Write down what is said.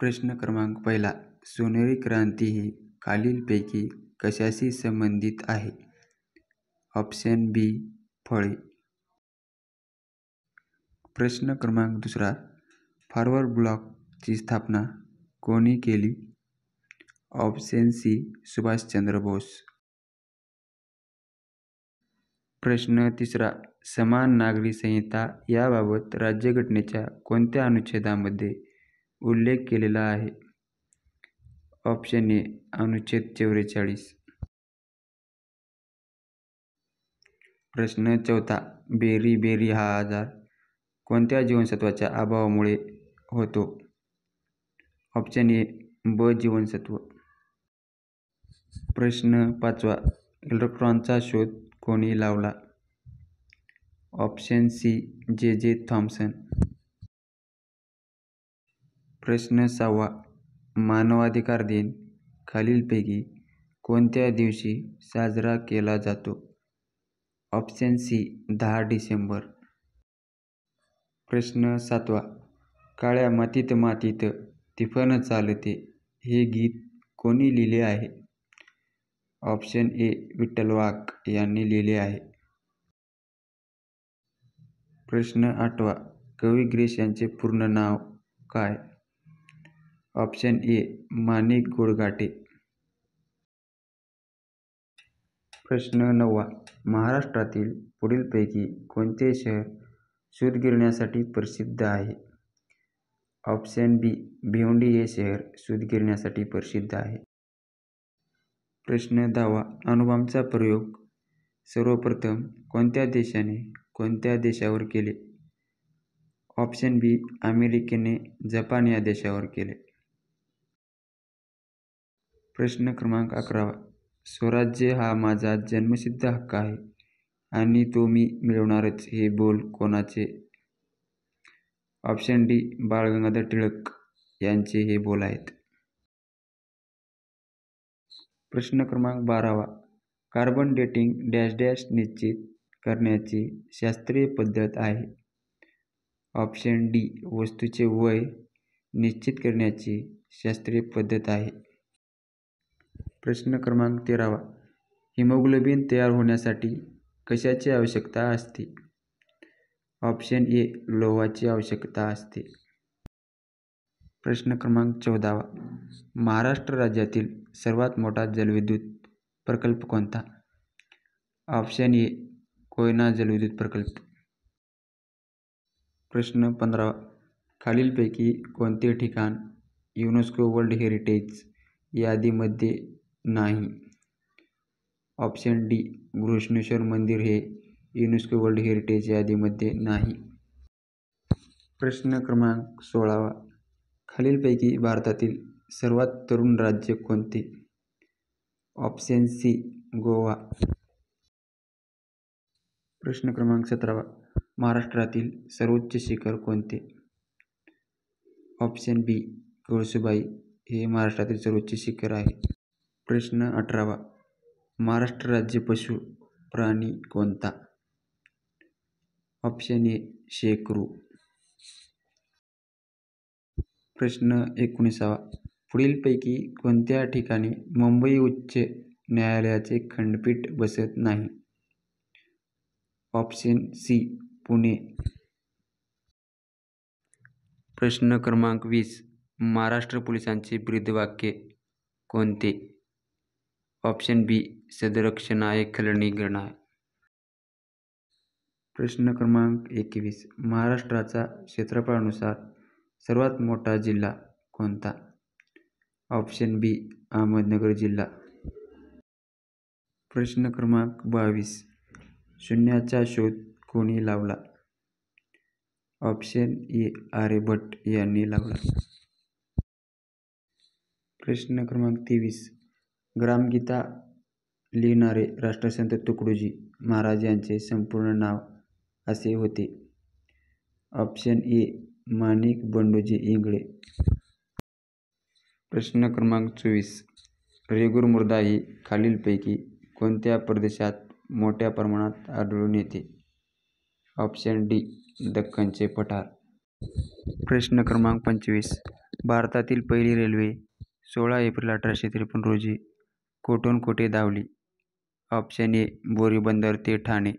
प्रश्न क्रमांक पहिला. सोनेरी क्रांती ही खालीलपैकी कशाशी संबंधित आहे? ऑप्शन बी फळे. प्रश्न क्रमांक दुसरा. फॉरवर्ड ब्लॉकची स्थापना कोणी केली? Option C Subhashchandra Bose. प्रश्न तिसरा. समान नागरी संहिता याबाबत राज्यघटनेच्या कोणत्या अनुच्छेदामध्ये उल्लेख केलेला आहे? ऑप्शन ए अनुच्छेद 44. प्रश्न चौथा. बेरी हा आजार कोणत्या जीवनसत्वाच्या अभावामुळे होतो? ऑप्शन ए ब जीवनसत्व. प्रश्न पाचवा. इलेक्ट्रॉनचा शोध कोणी लावला? Option C J Thomson. प्रश्न सहावा. मानवाधिकार दिन खालीलपैकी कोणत्या दिवशी साजरा केला जातो? ऑप्शन सी 10 डिसेंबर. प्रश्न सातवा. काळ्या मातीत मातीत तिफन चालते हे गीत कोणी लिहिले आहे? ऑप्शन ए विठ्ठल वाघ यांनी लिहिले आहे. प्रश्न आठवा. कवी ग्रेस यांचे पूर्ण नाव काय? ऑप्शन ए माणिक गोडघाटे. प्रश्न नववा. महाराष्ट्रातील पुढीलपैकी कोणते शहर सूतगिरण्यांसाठी प्रसिद्ध आहे? ऑप्शन बी भिवंडी हे शहर सूतगिरण्यांसाठी प्रसिद्ध आहे. प्रश्न 10वा. अणुबॉम्बचा प्रयोग सर्वप्रथम कोणत्या देशाने कोणत्या देशावर केले? ऑप्शन बी अमेरिकेने जपान या देशावर केले. प्रश्न क्रमांक 11वा. स्वराज्य हा माझा जन्मसिद्ध हक्क आहे आणि तो मी मिळवणारच हे बोल कोणाचे? ऑप्शन डी बाळ गंगाधर टिळक यांचे हे बोल आहेत. प्रश्न क्रमांक 12वा. कार्बन डेटिंग डॅश डॅश निश्चित करण्याची शास्त्रीय पद्धत आहे? ऑप्शन डी वस्तूचे वय निश्चित करण्याची शास्त्रीय पद्धत आहे. प्रश्न क्रमांक 13वा. हिमोग्लोबिन तयार होण्यासाठी कशाची आवश्यकता असते? ऑप्शन ए लोहाची आवश्यकता असते. प्रश्न क्रमांक 14वा. महाराष्ट्र राज्यातील सर्वात मोठा जलविद्युत प्रकल्प कोणता? ऑप्शन ए कोयना जलविद्युत प्रकल्प. प्रश्न 15वा. खालीलपैकी कोणते ठिकाण युनेस्को वर्ल्ड हेरिटेज यादीमध्ये नाही? ऑप्शन डी घृष्णेश्वर मंदिर हे युनेस्को वर्ल्ड हेरिटेज यादीमध्ये नाही. प्रश्न क्रमांक 16वा. खालीलपैकी भारतातील सर्वात तरुण राज्य कोणते? Option C Goa. प्रश्न क्रमांक 17वा. महाराष्ट्रातील सर्वोच्च शिखर कोणते? ऑप्शन बी कळसुबाई हे महाराष्ट्रातील सर्वोच्च शिखर आहे. प्रश्न 18वा. महाराष्ट्र राज्य पशु प्राणी कोणता? ऑप्शन ए शेकरू. प्रश्न 19वा. पुढीलपैकी कोणत्या ठिकाणी मुंबई उच्च न्यायालयाचे खंडपीठ बसत नाही? Option C Pune. प्रश्न क्रमांक 20. महाराष्ट्र पोलिसांचे ब्रीदवाक्य कोणते? ऑप्शन बी सदरक्षणाय खलनिर्णय. प्रश्न क्रमांक 21. महाराष्ट्राचा क्षेत्रफळानुसार सर्वात मोठा जिल्हा कोणता? ऑप्शन बी अहमदनगर जिल्हा. प्रश्न क्रमांक 22. शून्याचा शोध कोणी लावला? ऑप्शन ए आर्यभट्ट यांनी लावला. प्रश्न क्रमांक 23. ग्रामगीता लिहिणारे राष्ट्रसंत तुकडोजी महाराज यांचे संपूर्ण नाव असे होते? ऑप्शन ए माणिक बंडोजी इंगळे. प्रश्न क्रमांक 24. रेगूर मृदा ही खालीलपैकी कोणत्या प्रदेशात मोठ्या प्रमाणात आढळून येते? ऑप्शन डी दख्खनचे पठार. प्रश्न क्रमांक 25. भारतातील पहिली रेल्वे 16 एप्रिल 1853 रोजी कोठून कोठे धावली? ऑप्शन ए बोरीबंदर ते ठाणे,